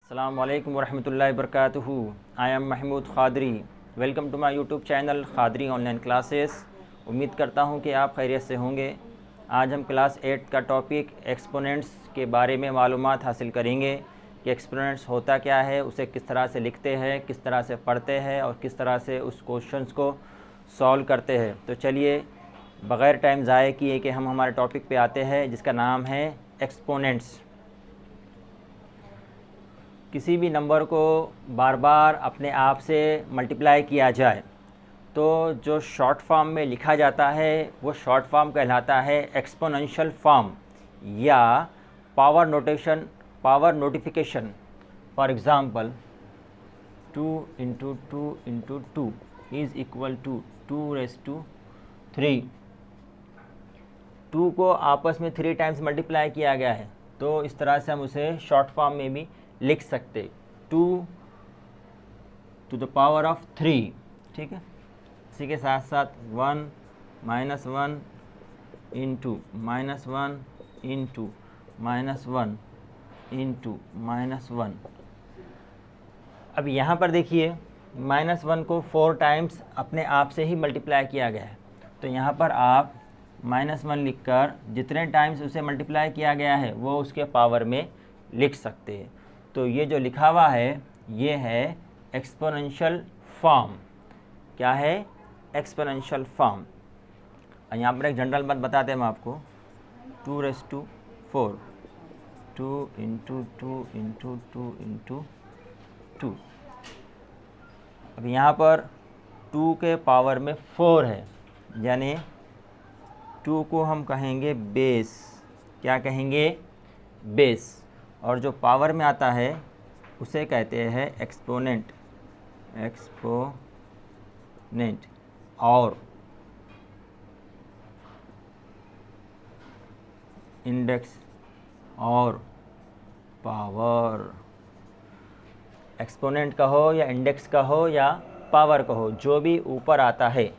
अस्सलामु अलैकुम वरहमतुल्लाहि वबरकातुहू। I am Mahmood Qadri. Welcome to my YouTube channel Qadri online classes. उम्मीद करता हूँ कि आप खैरियत से होंगे। आज हम क्लास 8 का टॉपिक एक्सपोनेंट्स के बारे में मालूमात हासिल करेंगे कि एक्सपोनेंट्स होता क्या है, उसे किस तरह से लिखते हैं, किस तरह से पढ़ते हैं और किस तरह से उस क्वेश्चंस को सॉल्व करते हैं। तो चलिए बग़ैर टाइम ज़ाये किए कि हम हमारे टॉपिक पे आते हैं, जिसका नाम है एक्सपोनेंट्स। किसी भी नंबर को बार बार अपने आप से मल्टीप्लाई किया जाए तो जो शॉर्ट फॉर्म में लिखा जाता है वो शॉर्ट फॉर्म कहलाता है एक्सपोनेंशियल फॉर्म या power notation, power notification. For example 2 into 2 into 2 is equal to 2⁻3। 2 को आपस में 3 टाइम्स मल्टीप्लाई किया गया है, तो इस तरह से हम उसे शॉर्ट फॉर्म में भी लिख सकते 2 टू द पावर ऑफ 3। ठीक है, इसी के साथ साथ 1 -1 इंटू -1 इंटू -1 इंटू -1। अब यहाँ पर देखिए -1 को 4 टाइम्स अपने आप से ही मल्टीप्लाई किया गया है, तो यहाँ पर आप -1 लिखकर जितने टाइम्स उसे मल्टीप्लाई किया गया है वो उसके पावर में लिख सकते हैं। तो ये जो लिखा हुआ है ये है एक्सपोनेंशियल फॉर्म। क्या है? Exponential form. यहाँ पर एक जनरल बात बताते हैं हम आपको, 2⁻4, 2 इंटू 2 इंटू 2 इंटू 2। अब यहाँ पर 2 के पावर में 4 है, यानी 2 को हम कहेंगे बेस। क्या कहेंगे? बेस। और जो पावर में आता है उसे कहते हैं एक्सपोनेंट। एक्सपोनेंट और इंडेक्स और पावर। एक्सपोनेंट कहो या इंडेक्स कहो या पावर कहो, जो भी ऊपर आता है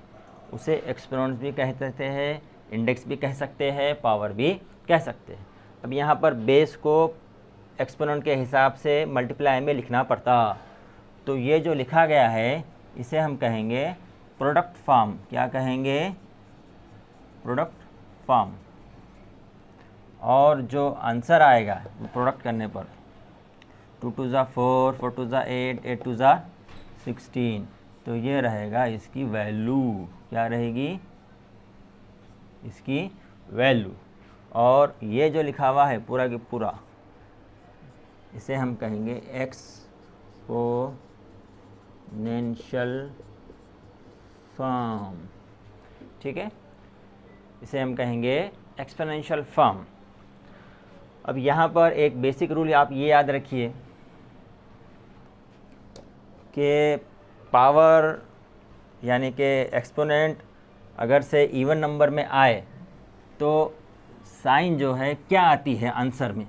उसे एक्सपोनेंट भी कह सकते हैं, इंडेक्स भी कह सकते हैं, पावर भी कह सकते हैं। अब यहाँ पर बेस को एक्सपोनेंट के हिसाब से मल्टीप्लाई में लिखना पड़ता, तो ये जो लिखा गया है इसे हम कहेंगे प्रोडक्ट फॉर्म। क्या कहेंगे? Product form. और जो आंसर आएगा वो प्रोडक्ट करने पर 2 2 ज़ा 4, 4 2 ज़ा 8, 8 2 ज़ा 16, तो ये रहेगा इसकी वैल्यू। क्या रहेगी? इसकी वैल्यू। और ये जो लिखा हुआ है पूरा के पूरा, इसे हम कहेंगे एक्सपोनेंशियल फॉर्म। ठीक है, इसे हम कहेंगे एक्सपोनेंशियल फॉर्म। अब यहाँ पर एक बेसिक रूल आप ये याद रखिए कि पावर यानी कि एक्सपोनेंट अगर से इवन नंबर में आए तो साइन जो है क्या आती है आंसर में,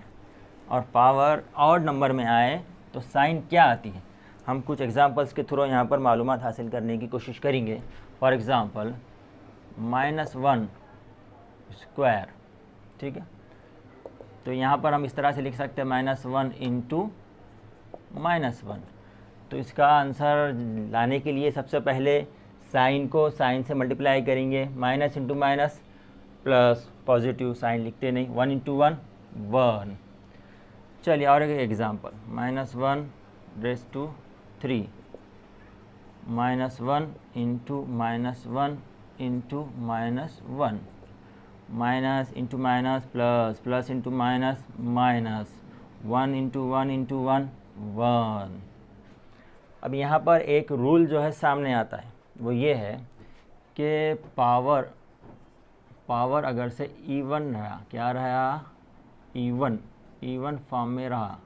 और पावर ऑड नंबर में आए तो साइन क्या आती है। हम कुछ एग्जांपल्स के थ्रू यहाँ पर मालूमात हासिल करने की कोशिश करेंगे। For example -1 square. ठीक है, तो यहाँ पर हम इस तरह से लिख सकते हैं -1 इंटू -1। तो इसका आंसर लाने के लिए सबसे पहले साइन को साइन से मल्टीप्लाई करेंगे, minus into minus plus, positive sign लिखते नहीं, 1 इंटू 1 1। चलिए और एक example, -1⁻3 -1 into -1 into -1, minus into minus plus, plus into minus minus, 1 into 1 into 1 1। अब यहाँ पर एक रूल जो है सामने आता है, वो ये है कि पावर अगर से इवन रहा, क्या रहा? इवन फॉर्म में रहा,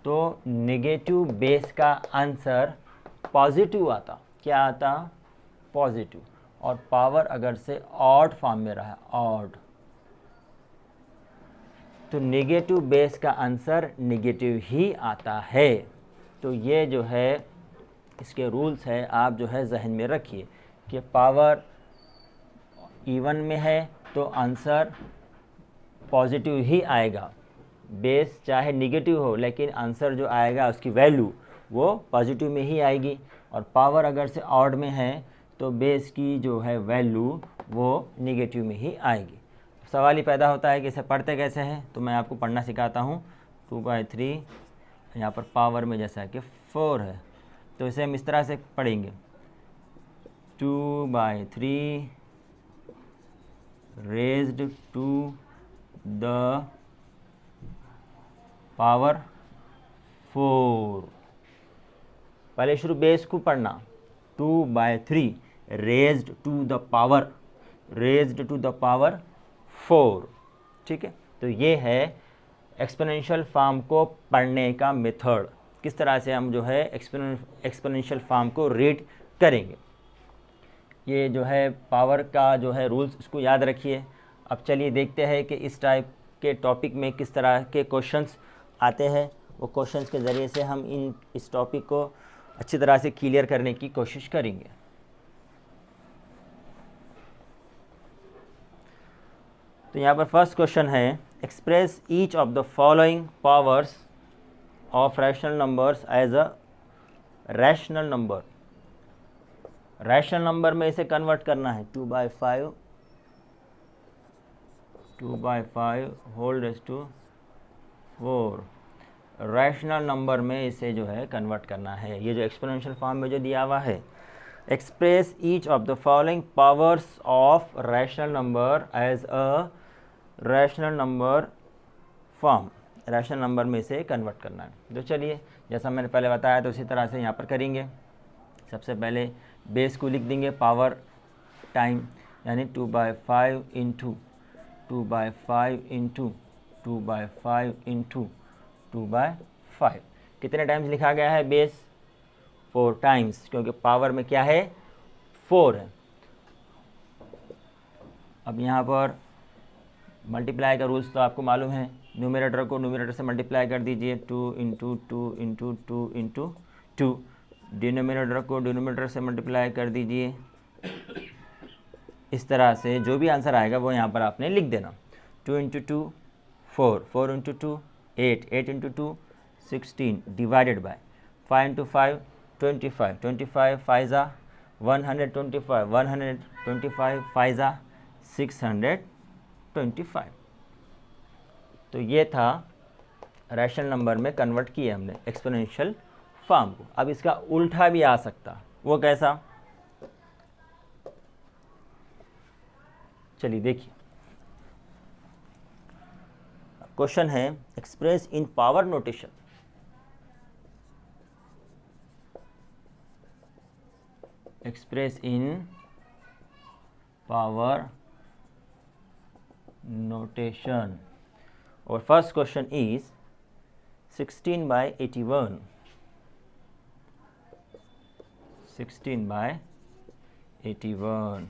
तो नेगेटिव बेस का आंसर पॉजिटिव आता। क्या आता? पॉजिटिव। और पावर अगर से ऑड फॉर्म में रहा, ऑड, तो नेगेटिव बेस का आंसर नेगेटिव ही आता है। तो ये जो है इसके रूल्स है, आप जो है जहन में रखिए कि पावर इवन में है तो आंसर पॉजिटिव ही आएगा, बेस चाहे निगेटिव हो लेकिन आंसर जो आएगा उसकी वैल्यू वो पॉजिटिव में ही आएगी, और पावर अगर से ऑड में है तो बेस की जो है वैल्यू वो निगेटिव में ही आएगी। सवाल ही पैदा होता है कि इसे पढ़ते कैसे हैं, तो मैं आपको पढ़ना सिखाता हूँ। 2/3 यहाँ पर पावर में जैसा कि 4 है, तो इसे हम इस तरह से पढ़ेंगे 2/3 रेज्ड टू द पावर 4। पहले शुरू बेस को पढ़ना, 2/3 रेज्ड टू द पावर 4। ठीक है, तो ये है एक्सपोनेंशियल फॉर्म को पढ़ने का मेथड, किस तरह से हम जो है एक्सपोनेंशियल फॉर्म को रीड करेंगे। ये जो है पावर का जो है रूल्स, इसको याद रखिए। अब चलिए देखते हैं कि इस टाइप के टॉपिक में किस तरह के क्वेश्चंस आते हैं, वो क्वेश्चंस के ज़रिए से हम इस टॉपिक को अच्छी तरह से क्लियर करने की कोशिश करेंगे। तो यहाँ पर फर्स्ट क्वेश्चन है, express each of the following powers of rational numbers as a rational number. Rational number में इसे कन्वर्ट करना है, 2/5 whole raise to 4। Rational number में इसे जो है कन्वर्ट करना है। ये जो एक्सपोनेंशियल फॉर्म में जो दिया हुआ है, express each of the following powers of rational number as a rational number form. Rational number में इसे कन्वर्ट करना है। तो चलिए, जैसा मैंने पहले बताया तो उसी तरह से यहाँ पर करेंगे। सबसे पहले बेस को लिख देंगे पावर टाइम, यानी 2/5 इंटू 2/5 कितने टाइम्स लिखा गया है बेस? 4 टाइम्स, क्योंकि पावर में क्या है 4 है। अब यहाँ पर मल्टीप्लाई का रूल्स तो आपको मालूम है, न्यूमरेटर को न्यूमरेटर से मल्टीप्लाई कर दीजिए, 2 इंटू 2 इंटू 2 इंटू 2। डिनोमिनेटर को डिनोमिनेटर से मल्टीप्लाई कर दीजिए। इस तरह से जो भी आंसर आएगा वो यहाँ पर आपने लिख देना। 2 into 2 4, 4 into 2 8, 8 into 2 16 divided by 5 into 5 25, 25 5 125, 125 5 625। तो ये था रैशनल नंबर में कन्वर्ट किया हमने एक्सपोनेंशियल फॉर्म को। अब इसका उल्टा भी आ सकता, वो कैसा? चलिए देखिए, क्वेश्चन है express in power notation. Express in power notation. Our first question is 16/81. 16/81।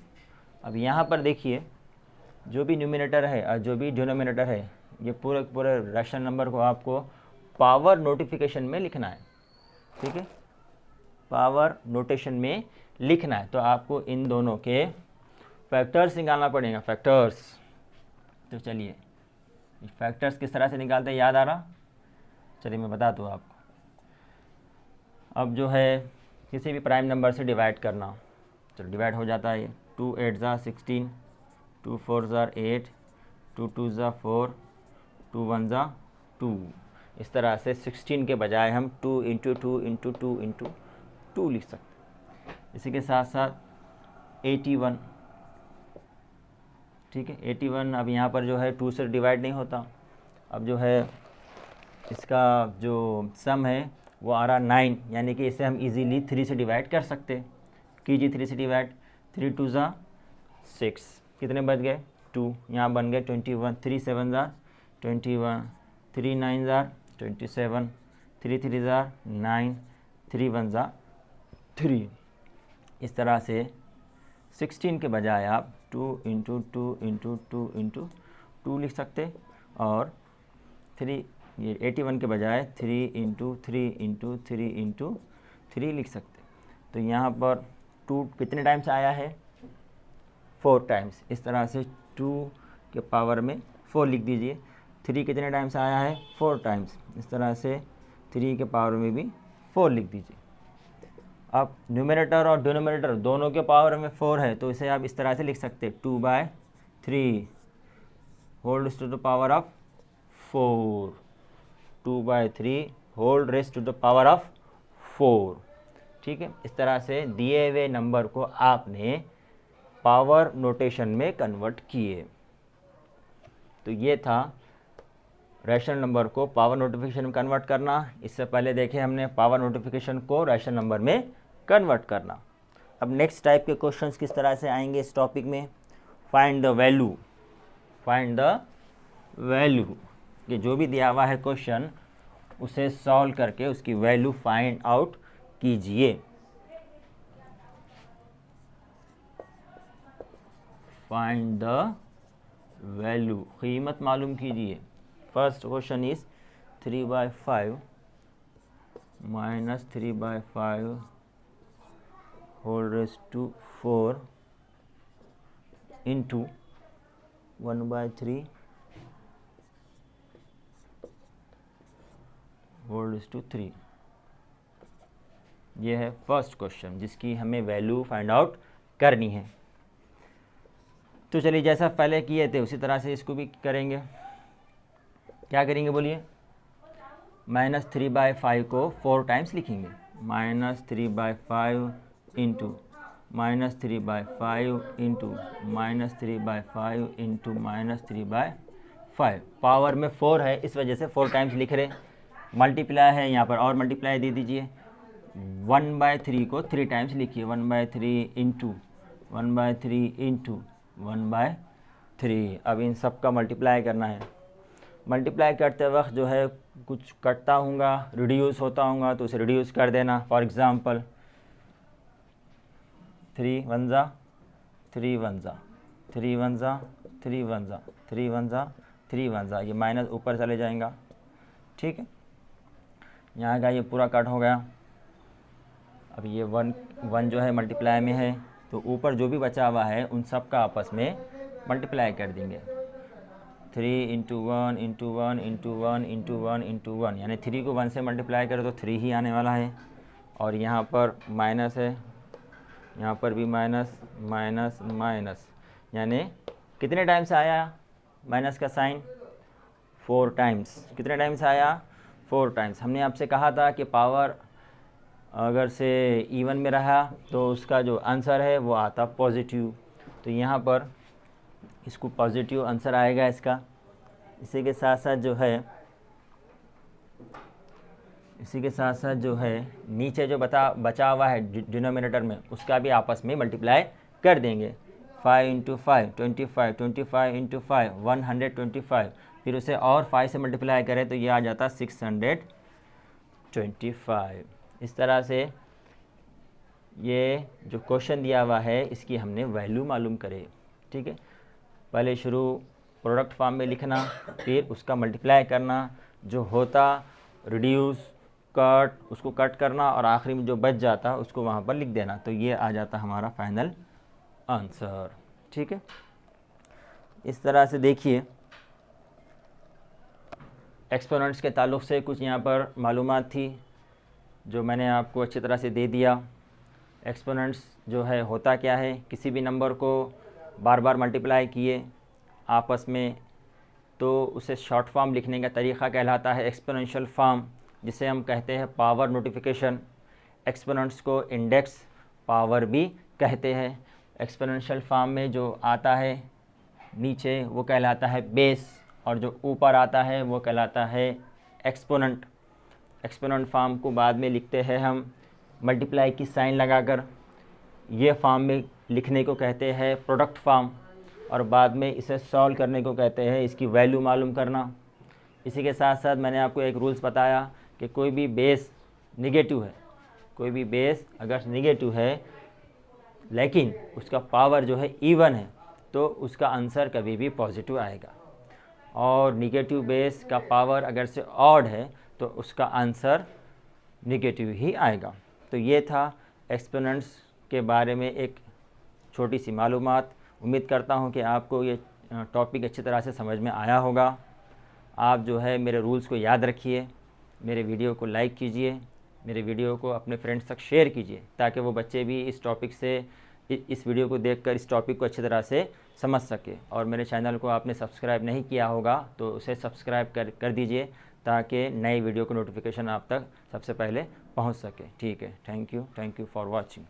अब यहाँ पर देखिए, जो भी न्यूमिनेटर है और जो भी डिनोमिनेटर है, ये पूरे रैशनल नंबर को आपको पावर नोटिफिकेशन में लिखना है। ठीक है, पावर नोटेशन में लिखना है। तो आपको इन दोनों के फैक्टर्स निकालना पड़ेगा, फैक्टर्स। तो चलिए, फैक्टर्स किस तरह से निकालते हैं, याद आ रहा? चलिए मैं बता दूँ आपको। अब जो है किसी भी प्राइम नंबर से डिवाइड करना, चलो डिवाइड हो जाता है ये। 2 8 16, 2 4 8, 2 2 4, 2 1 2। इस तरह से 16 के बजाय हम 2 इंटू 2 इंटू 2 इंटू 2 लिख सकते हैं। इसी के साथ साथ 81। ठीक है, 81 अब यहाँ पर जो है 2 से डिवाइड नहीं होता। अब जो है इसका जो सम है वो आ रहा 9, यानी कि इसे हम इजीली 3 से डिवाइड कर सकते हैं। कीजिए 3 से डिवाइड, 3 2 6, कितने बच गए 2, यहाँ बन गए 21, 3 7 21, 3 9 27, 3 3 9, 3 1 3। इस तरह से 16 के बजाय आप 2 इंटू 2 इंटू 2 इंटू 2 लिख सकते, और 3 ये 81 के बजाय 3 इंटू 3 इंटू 3 इंटू 3 लिख सकते। तो यहाँ पर 2 कितने टाइम्स आया है 4 टाइम्स। इस तरह से 2 के पावर में 4 लिख दीजिए। 3 कितने टाइम्स आया है, 4 टाइम्स। इस तरह से 3 के पावर में भी 4 लिख दीजिए। अब न्यूमरेटर और डिनोमिनेटर दोनों के पावर में 4 है, तो इसे आप इस तरह से लिख सकते हैं 2/3 whole raised to the power of 4, 2/3 whole raised to the power of 4। ठीक है, इस तरह से दिए हुए नंबर को आपने पावर नोटेशन में कन्वर्ट किए। तो ये था रैशनल नंबर को पावर नोटिफिकेशन में कन्वर्ट करना। इससे पहले देखे हमने पावर नोटिफिकेशन को रैशनल नंबर में कन्वर्ट करना। अब नेक्स्ट टाइप के क्वेश्चंस किस तरह से आएंगे इस टॉपिक में, find the value. Find the value, कि जो भी दिया हुआ है क्वेश्चन उसे सॉल्व करके उसकी वैल्यू फाइंड आउट कीजिए। फाइंड द वैल्यू, कीमत मालूम कीजिए। First question is 3/5 minus 3/5 whole raised to 4 into 1/3 whole raised to 3। ये है फर्स्ट क्वेश्चन जिसकी हमें वैल्यू फाइंड आउट करनी है। तो चलिए जैसा पहले किए थे उसी तरह से इसको भी करेंगे। क्या करेंगे बोलिए, -3/5 को 4 टाइम्स लिखेंगे। -3/5 इंटू -3/5 इंटू -3/5 इंटू -3/5। पावर में 4 है इस वजह से 4 टाइम्स लिख रहे। मल्टीप्लाई है यहाँ पर और मल्टीप्लाई दे दीजिए। 1/3 को 3 टाइम्स लिखिए। 1/3 इंटू 1/3 इंटू 1/3। अब इन सब का मल्टीप्लाई करना है। मल्टीप्लाई करते वक्त जो है कुछ कटता होगा, रिड्यूस होता होगा, तो उसे रिड्यूस कर देना। फॉर एग्ज़ाम्पल 3 1 जा 3 1 जा 3 1 जा 3 1 जा 3 1 जा 3 1 जा, ये माइनस ऊपर चले जाएगा। ठीक है, यहाँ का ये पूरा कट हो गया। अब ये 1 जो है मल्टीप्लाई में है, तो ऊपर जो भी बचा हुआ है उन सब का आपस में मल्टीप्लाई कर देंगे। 3 into 1 into 1 into 1 into 1 into 1, यानी 3 को 1 से मल्टीप्लाई करो तो 3 ही आने वाला है। और यहाँ पर माइनस है, यहाँ पर भी माइनस माइनस माइनस, यानी कितने टाइम्स आया माइनस का साइन, 4 टाइम्स। कितने टाइम्स आया, 4 टाइम्स। हमने आपसे कहा था कि पावर अगर से इवन में रहा तो उसका जो आंसर है वो आता पॉजिटिव। तो यहाँ पर इसको पॉजिटिव आंसर आएगा इसका। इसी के साथ साथ जो है नीचे जो बचा हुआ है डिनोमिनेटर में उसका भी आपस में मल्टीप्लाई कर देंगे। 5 इंटू 5 25, 25 इंटू 5 125, फिर उसे और 5 से मल्टीप्लाई करें तो ये आ जाता 625। इस तरह से ये जो क्वेश्चन दिया हुआ है इसकी हमने वैल्यू मालूम करे। ठीक है, पहले शुरू प्रोडक्ट फॉर्म में लिखना, फिर उसका मल्टीप्लाई करना, जो होता रिड्यूस कट उसको कट करना, और आखिरी में जो बच जाता उसको वहाँ पर लिख देना। तो ये आ जाता हमारा फाइनल आंसर। ठीक है, इस तरह से देखिए एक्सपोनेंट्स के ताल्लुक़ से कुछ यहाँ पर मालूमात थी जो मैंने आपको अच्छी तरह से दे दिया। एक्सपोनेंट्स जो है होता क्या है, किसी भी नंबर को बार बार मल्टीप्लाई किए आपस में तो उसे शॉर्ट फॉर्म लिखने का तरीक़ा कहलाता है एक्सपोनेंशियल फॉर्म, जिसे हम कहते हैं पावर नोटिफिकेशन। एक्सपोनेंट्स को इंडेक्स पावर भी कहते हैं। एक्सपोनेंशियल फॉर्म में जो आता है नीचे वो कहलाता है बेस, और जो ऊपर आता है वो कहलाता है एक्सपोनेंट। एक्सपोनेंट फॉर्म को बाद में लिखते हैं हम मल्टीप्लाई की साइन लगाकर। ये फॉर्म में लिखने को कहते हैं प्रोडक्ट फॉर्म, और बाद में इसे सॉल्व करने को कहते हैं इसकी वैल्यू मालूम करना। इसी के साथ साथ मैंने आपको एक रूल्स बताया कि कोई भी बेस निगेटिव है, कोई भी बेस अगर निगेटिव है लेकिन उसका पावर जो है इवन है तो उसका आंसर कभी भी पॉजिटिव आएगा, और निगेटिव बेस का पावर अगर से ऑड है तो उसका आंसर निगेटिव ही आएगा। तो ये था एक्सपोनेंट्स के बारे में एक छोटी सी मालूमात। उम्मीद करता हूँ कि आपको ये टॉपिक अच्छी तरह से समझ में आया होगा। आप जो है मेरे रूल्स को याद रखिए, मेरे वीडियो को लाइक कीजिए, मेरे वीडियो को अपने फ्रेंड्स तक शेयर कीजिए, ताकि वो बच्चे भी इस टॉपिक से इस वीडियो को देखकर इस टॉपिक को अच्छी तरह से समझ सके। और मेरे चैनल को आपने सब्सक्राइब नहीं किया होगा तो उसे सब्सक्राइब कर दीजिए, ताकि नई वीडियो को नोटिफिकेशन आप तक सबसे पहले पहुंच सके। ठीक है, थैंक यू फॉर वॉचिंग।